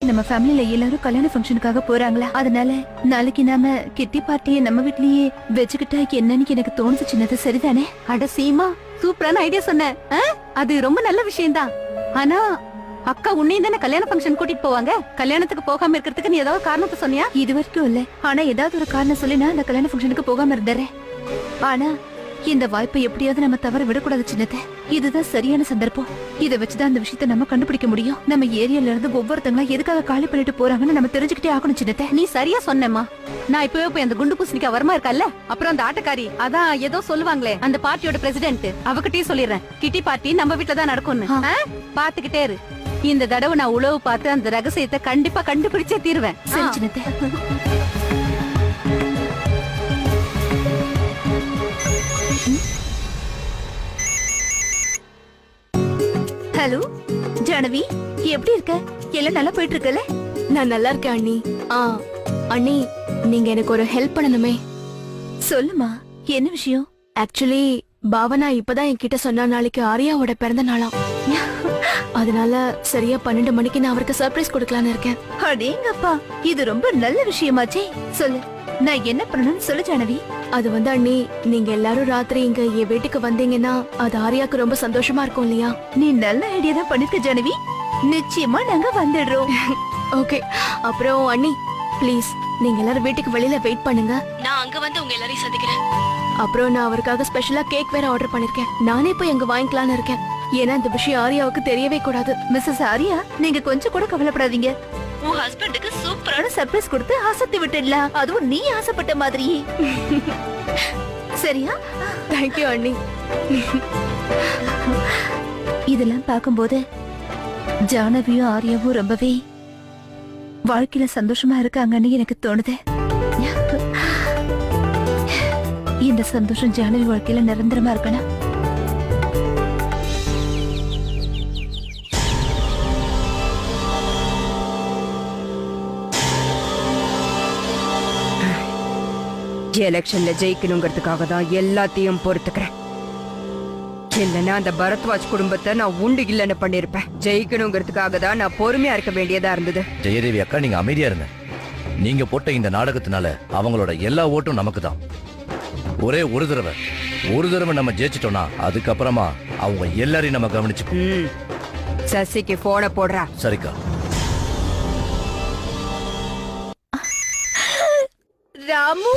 நாளைக்கு நம்ம ஃபேமிலில எல்லாரும் கல்யாண ஃபங்க்ஷனுக்காக போறாங்களா, அதனால நாளைக்கு நாம கிட்டி பார்ட்டியை நம்ம வீட்லயே வச்சுக்கிட்டா என்னன்னு எனக்கு தோணுது. சின்னது சரிதானே? அட சீமா, சூப்பரான ஐடியா சொன்ன. அது ரொம்ப நல்ல விஷயம்தான். ஆனா அக்கா உன்னையும் தானே கல்யாண ஃபங்க்ஷன் கூட்டிட்டு போவாங்க. கல்யாணத்துக்கு போகாம இருக்கிறதுக்கு நீ ஏதாவது காரணத்தை சொன்னியா? இது வரைக்கும் இல்ல, ஆனா ஏதாவது ஒரு காரணம் சொல்லி நான் அந்த கல்யாண ஃபங்க்ஷனுக்கு போகாம இருந்தேன். ஆனா இந்த வாய்ப்பை எப்படியாவது நம்ம தவற விடக்கூடாது சின்னத்தை. இதுதான் சரியான சந்தர்ப்பம். இதை வச்சுதான் அந்த விஷயத்தை நம்ம கண்டுபிடிக்க முடியும். நம்ம ஏரியால இருந்து ஒவ்வொருத்தங்களா எதுக்காக காலி பண்ணிட்டு போறாங்கன்னு நம்ம தெரிஞ்சுக்கிட்டே ஆகணும் சின்னத்தை. நீ சரியா சொன்னேம்மா. நான் இப்பவே போய் அந்த குண்டு பூசணிக்கா வரமா இருக்கல்ல, அப்புறம் அந்த ஆட்டக்காரி, அதான் ஏதோ சொல்லுவாங்களே அந்த பார்ட்டியோட பிரசிடென்ட், அவகிட்டயும் சொல்லிடுறேன் கிட்டி பார்ட்டி நம்ம வீட்டுல தான் நடக்கும்னு. பாத்துக்கிட்டே இரு. இந்த தடவை நான் உழவு பார்த்து அந்த ரகசியத்தை கண்டிப்பா கண்டுபிடிச்சே தீருவேன். சரி சின்னத்தை. ஹலோ ஜானவி, எப்படி இருக்க? எல்லாம் நல்லா போயிட்டு இருக்கல? நான் நல்லா இருக்கேன் அண்ணி. அண்ணி, நீங்க எனக்கு ஒரு ஹெல்ப் பண்ணணுமே. சொல்லுமா, என்ன விஷயம்? ஆக்சுவலி பாவனா இப்பதான் என்கிட்ட சொன்னா நாளைக்கு ஆரியாவோட பிறந்த நாளாம். அதனால சரியா 12 மணிக்கு நான் அவருக்கு சர்ப்ரைஸ் கொடுக்கலான்னு இருக்கேன். அடேங்கப்பா, இது ரொம்ப நல்ல விஷயமாச்சே. சொல்லு, நான் என்ன பண்ணணும்னு சொல்லு ஜானவி. அது வந்து அண்ணி, நீங்க எல்லாரும் ராத்திரி இங்க என் வீட்டுக்கு வந்தீங்கன்னா அது ஆரியாக்கு ரொம்ப சந்தோஷமா இருக்கும் இல்லையா? நீ நல்ல ஐடியா தான் பண்ணிருக்க ஜானவி. நிச்சயமா நாங்க வந்துடுறோம். ஓகே. அப்புறம் அண்ணி, ப்ளீஸ் நீங்க எல்லாரும் வீட்டுக்கு வெளியில வெயிட் பண்ணுங்க. நான் அங்க வந்து உங்க எல்லாரையும் சந்திக்கிறேன். அப்புறம் நான் அவருக்காக ஸ்பெஷலா கேக் வேற ஆர்டர் பண்ணிருக்கேன். நானே போய் அங்க வாங்கிக்கலாம்னு இருக்கேன். ஏன்னா இந்த விஷயம் ஆரியாவுக்கு தெரியவே கூடாது. மிஸ்ஸஸ் ஆரியா, நீங்க கொஞ்சம் கூட கவலைப்படாதீங்க. உன் ஹஸ்பண்டுக்கு சூப்பரான சர்ப்ரைஸ் கொடுத்து ஆசத்தி விட்டுடலாம். அதுவும் நீ ஆசைப்பட்ட மாதிரியே. சரியா? தேங்க்யூ அண்ணி. இதெல்லாம் பார்க்கும்போது ஜானவியும் ஆரியாவும் ரொம்பவே வாழ்க்கையில சந்தோஷமா இருக்காங்கன்னு எனக்கு தோணுது. இந்த சந்தோஷம் ஜானவி வாழ்க்கையில நிரந்தரமா இருக்கணும். எலெக்ஷன்ல ஜெயிக்கணுங்கிறதுக்காக தான் எல்லாத்தையும் பொறுத்துக்கிறேன். இல்லைன்னா அந்த பரத்வாஜ் குடும்பத்தை நான் உண்டு இல்லைன்னு பண்ணிருப்பேன். ஜெயிக்கணுங்கிறதுக்காக தான் நான் பொறுமையா இருக்க வேண்டியதா இருந்தது. ஜெயதேவி அக்கா, நீங்க அமைதியா இருங்க. நீங்க போட்ட இந்த நாடகத்தினால அவங்களோட எல்லா ஓட்டும் நமக்கு தான். ஒரே ஒரு தடவை நம்ம ஜெயிச்சிட்டோம்னா அதுக்கப்புறமா அவங்க எல்லாரையும் நம்ம கவனிச்சு. சசிக்கு போன போடுறா. சரிக்கா. ராமு,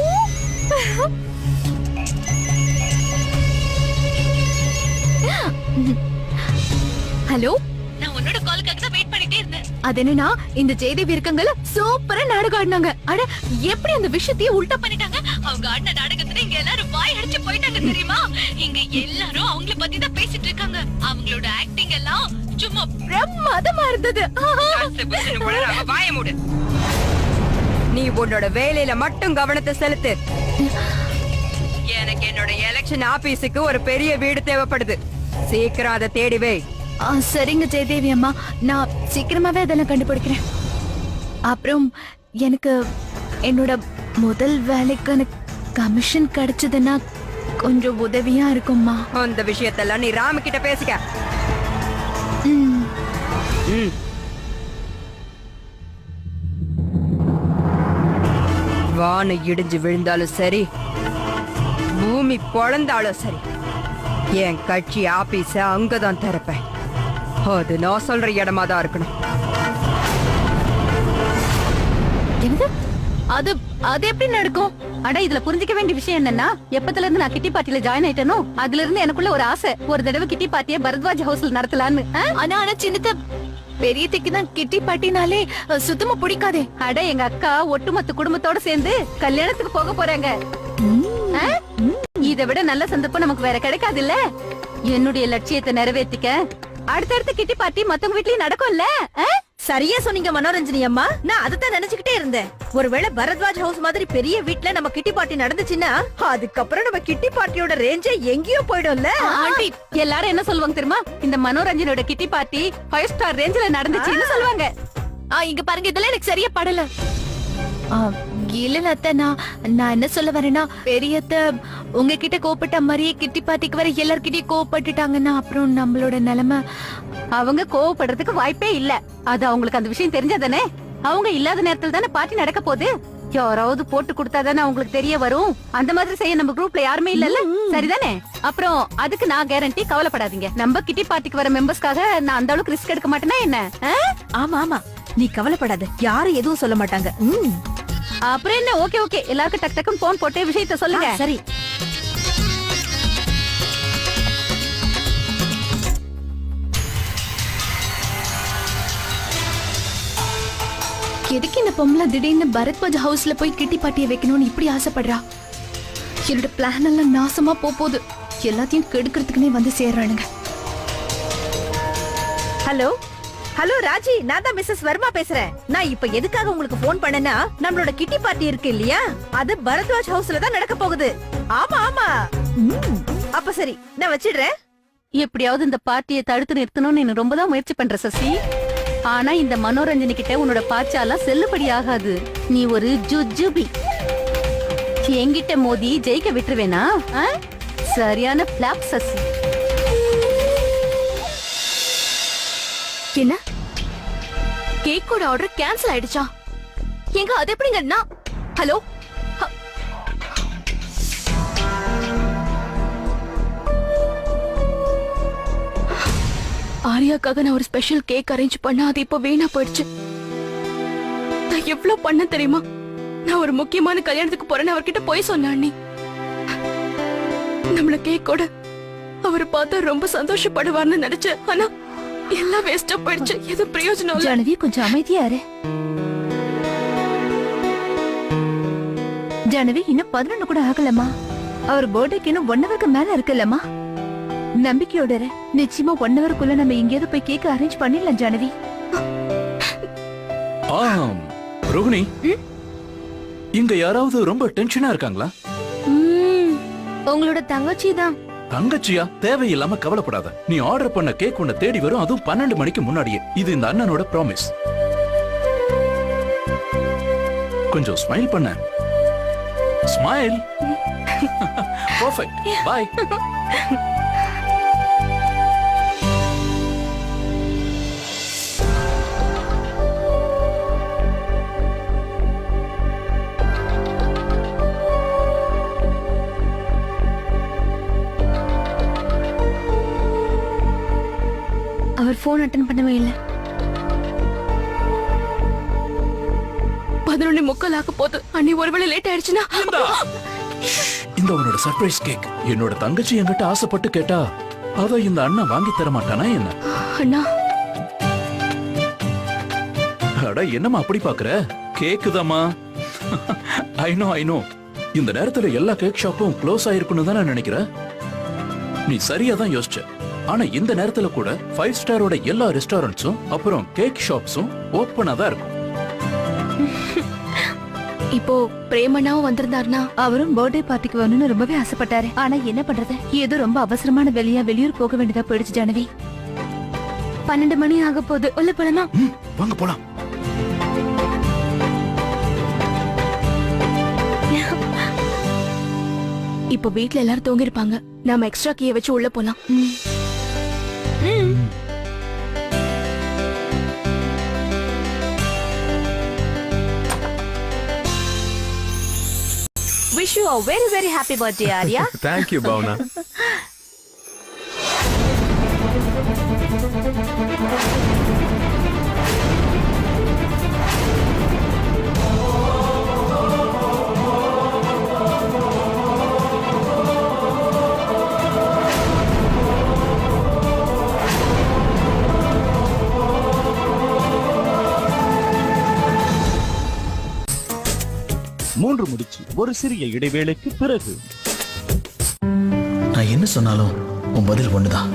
ஹலோ. நான் உன்னோட காலுக்காக தான் வெயிட் பண்ணிட்டே இருந்தேன். அது என்னன்னா, இந்த ஜெயதேவி இருக்காங்கல்ல, சூப்பரா நாடகம் ஆடினாங்க. அட, எப்படி அந்த விஷயத்தையே உல்டா பண்ணிட்டாங்க. அவங்க ஆடின நாடகத்துல இங்க எல்லாரும் வாய் அடிச்சு போயிட்டாங்க தெரியுமா? இங்க எல்லாரும் அவங்கள பத்தி தான் பேசிட்டு இருக்காங்க. அவங்களோட ஆக்டிங் எல்லாம் சும்மா பிரமாதமா இருந்தது. வாய மூடு. நீ உன்னோட வேலையில மட்டும் கவனத்தை செலுத்து. எனக்கு என்னோட எலெக்ஷன் ஆபீஸுக்கு ஒரு பெரிய வீடு தேவைப்படுது. சீக்கிரம் அதை தேடிவே. சரிங்க ஜெயதேவி அம்மா, நான் சீக்கிரமாவே அதெல்லாம் கண்டுபிடிக்கிறேன். அப்புறம் எனக்கு என்னோட முதல் வேலைக்கான கமிஷன் கிடைச்சதுன்னா கொஞ்சம் உதவியா இருக்கும்மா. அந்த விஷயத்தெல்லாம் நீ ராம கிட்ட பேசிக்க. வான இடிஞ்சு விழுந்தாலும் சரி, பூமி பொழந்தாலும் சரி, என் கட்சி ஆபீஸ அங்கதான் திறப்பேன். அது நான் சொல்ற இடமா தான் இருக்கணும். அது அது எப்படி நடக்கும்? அட, இதுல புரிஞ்சிக்க வேண்டிய விஷயம் என்னன்னா, எப்பத்துல இருந்து நான் கிட்டி பார்ட்டில ஜாயின் ஆயிட்டேனோ அதுல இருந்து எனக்குள்ள ஒரு ஆசை, ஒரு தடவை கிட்டி பார்ட்டியை பரத்வாஜ் ஹவுஸ்ல நடத்தலான்னு. ஆனா சின்னத பெரியத்துக்கு தான் கிட்டி பார்ட்டினாலே சுத்தமா பிடிக்காதே. அட, எங்க அக்கா ஒட்டுமொத்த குடும்பத்தோட சேர்ந்து கல்யாணத்துக்கு போக போறாங்க. இதை விட நல்ல சந்தர்ப்பம் நமக்கு வேற கிடைக்காது இல்ல? என்னுடைய லட்சியத்தை நிறைவேற்றிக்க அடுத்தடுத்த கிட்டி பார்ட்டி மத்தவங்க வீட்லயும் நடக்கும்ல. சரியா சொன்னீங்க மனோரஞ்சனி அம்மா. நான் அதுதான் நினைச்சுக்கிட்டே இருந்தேன். ஒருவேளை பரத்வாஜ் ஹவுஸ் மாதிரி பெரிய வீட்ல நம்ம கிட்டி பார்ட்டி நடந்துச்சுன்னா அதுக்கப்புறம் நம்ம கிட்டி பார்ட்டியோட ரேஞ்சே எங்கேயோ போயிடும்ல. ஆண்டி, எல்லாரும் என்ன சொல்லுவாங்க தெரியுமா? இந்த மனோரஞ்சனோட கிட்டி பார்ட்டி 5 ஸ்டார் ரேஞ்சில நடந்துச்சுன்னு சொல்லுவாங்க. இங்க பாருங்க, இதெல்லாம் எனக்கு சரியா படல. இல்ல அத்தை, நான் என்ன சொல்ல வரேன்னா, பெரியத்த உங்ககிட்ட கோபப்பட்ட மாதிரியே கிட்டி பாட்டிக்கு வர எல்லார்கிட்டயும் கோவப்பட்டுட்டாங்கன்னா அப்புறம் நம்மளோட நிலைமை. அவங்க கோவப்படுறதுக்கு வாய்ப்பே இல்ல. அது அவங்களுக்கு அந்த விஷயம் தெரிஞ்சதானே. அவங்க இல்லாத நேரத்துல தானே பார்ட்டி நடக்க போகுது. யாராவது போட்டு கொடுத்தாதானே அவங்களுக்கு தெரிய வரும். அந்த மாதிரி செய்ய நம்ம குரூப்ல யாருமே இல்லல்ல, சரிதானே? அப்புறம் அதுக்கு நான் கேரண்டி, கவலைப்படாதீங்க. நம்ம கிட்டி பார்ட்டிக்கு வர மெம்பர்ஸ்க்காக நான் அந்த அளவுக்கு ரிஸ்க் எடுக்க மாட்டேனா என்ன? ஆமா ஆமா, நீ கவலைப்படாத, யாரும் எதுவும் சொல்ல மாட்டாங்க. அப்புறம் என்ன, ஓகே ஓகே, எல்லாருக்கும் டக் டக்குன்னு போன் போட்டு விஷயத்த சொல்லுங்க. சரி. எதுக்கு இந்த பொம்பளை திடீர்னு பரத்வாஜ் ஹவுஸ்ல போய் கிட்டி பாட்டியை வைக்கணும்னு இப்படி ஆசைப்படுறா? என்னோட பிளான் எல்லாம் நாசமா போகுது. எல்லாத்தையும் கெடுக்கிறதுக்குனே வந்து சேர்றானுங்க. ஹலோ ஹலோ ராஜி, நான் தான் மிஸ்ஸஸ் வர்மா பேசுறேன். நான் இப்ப எதுக்காக உங்களுக்கு போன் பண்ணேன்னா, நம்மளோட கிட்டி பார்ட்டி இருக்கு இல்லையா, அது பரத்வாஜ் ஹவுஸ்ல தான் நடக்க போகுது. ஆமா ஆமா. அப்ப சரி, நான் வச்சிடுறேன். எப்படியாவது இந்த பார்ட்டியை தடுத்து நிறுத்தணும்னு நீ ரொம்ப தான் முயற்சி பண்ற சசி. ஆனா இந்த மனோரஞ்சனி கிட்ட உன்னோட பாச்சாலாம் செல்லுபடி ஆகாது. நீ ஒரு ஜுஜுபி. என்கிட்ட மோதி ஜெயிக்க விட்டுருவேனா? சரியான பிளாப் சசி. என்ன கேக்கோட ஆர்டர் கேன்சல் ஆயிடுச்சா? எங்க அது எப்படிங்க? ஹலோ, ஆரியாக்காக நான் ஒரு ஸ்பெஷல் கேக் அரேஞ்ச் பண்ண, அது இப்ப வீணா போயிடுச்சு. நான் எவ்வளவு பண்ண தெரியுமா? நான் ஒரு முக்கியமான கல்யாணத்துக்கு போறேன்னு அவர்கிட்ட போய் சொன்ன அண்ணி. நம்மள கேக்கோட அவரை பார்த்தா ரொம்ப சந்தோஷப்படுவார்னு நினைச்சேன். ஆனா எல்லாம் வேஸ்டா போயிடுச்சு. எது பிரயோஜனம் இல்ல. ஜானவி, கொஞ்சம் அமைதியா இரு. ஜானவி, இன்னும் 11 கூட ஆகலமா. அவர் பர்த்டேக்கு இன்னும் 1 ஹவருக்கு மேல இருக்குல்லம்மா. நம்பிக்கையோட இரு. நிச்சயமா 1 ஹவருக்குள்ள நம்ம எங்கேயாவது போய் கேக் அரேஞ்ச் பண்ணிடலாம் ஜானவி. ரோகிணி, இங்க யாராவது ரொம்ப டென்ஷனா இருக்காங்களா? உங்களோட தங்கச்சி தான். தங்கச்சியா? தேவையில்லாம கவலைப்படாத. நீ ஆர்டர் பண்ண கேக் உன்னை தேடி வரும், அதுவும் 12 மணிக்கு முன்னாடியே. இது இந்த அண்ணனோட ப்ராமிஸ். கொஞ்சம் ஸ்மைல் பண்ண. ஸ்மைல். பெர்ஃபெக்ட். பை. அவர் போன் அட்டெண்ட் பண்ணவே இல்லை. 11:45 ஆக போகுது. அண்ணி ஒருவேளை லேட் ஆயிடுச்சுன்னா? இந்த உன்னோட சர்ப்ரைஸ் கேக். என்னோட தங்கச்சி என்கிட்ட ஆசைப்பட்டு கேட்டா அத இந்த அண்ணன் வாங்கி தர மாட்டானா என்ன? அண்ணா, அட என்னம்மா அப்படி பாக்குற? கேக்குதாமா? I know. இந்த நேரத்துல எல்லா கேக் ஷாப்பும் க்ளோஸ் ஆயிருக்குன்னு தானே நினைக்கிற? நீ சரியா தான் யோசிச்ச. ஆனா இந்த நேரத்துல கூட 5 ஸ்டாரோட எல்லா ரெஸ்டாரண்ட்ஸும் அப்புறம் கேக் ஷாப்ஸும் ஓப்பனா தான் இருக்கும். இப்போ பிரேமண்ணாவும் வந்திருந்தாருனா? அவரும் பர்த்டே பார்ட்டிக்கு வரணும்னு ரொம்பவே ஆசைப்பட்டாரு. ஆனா என்ன பண்றது, ஏதோ ரொம்ப அவசரமான வெளியா வெளியூர் போக வேண்டியதா போயிடுச்சு ஜானவி. 12 மணி ஆக போகுது. உள்ள போலாமா? வாங்க போலாம். இப்போ வீட்ல எல்லாரும் தூங்கி இருப்பாங்க. நாம எக்ஸ்ட்ரா கீயை வச்சு உள்ள போலாம். Wish you a very very happy birthday, Arya. Thank you, Bhavna. மூன்று முடிச்சு ஒரு சிறிய இடைவேளைக்கு பிறகு. நான் என்ன சொன்னாலும் உன் பதில் ஒண்ணுதான்.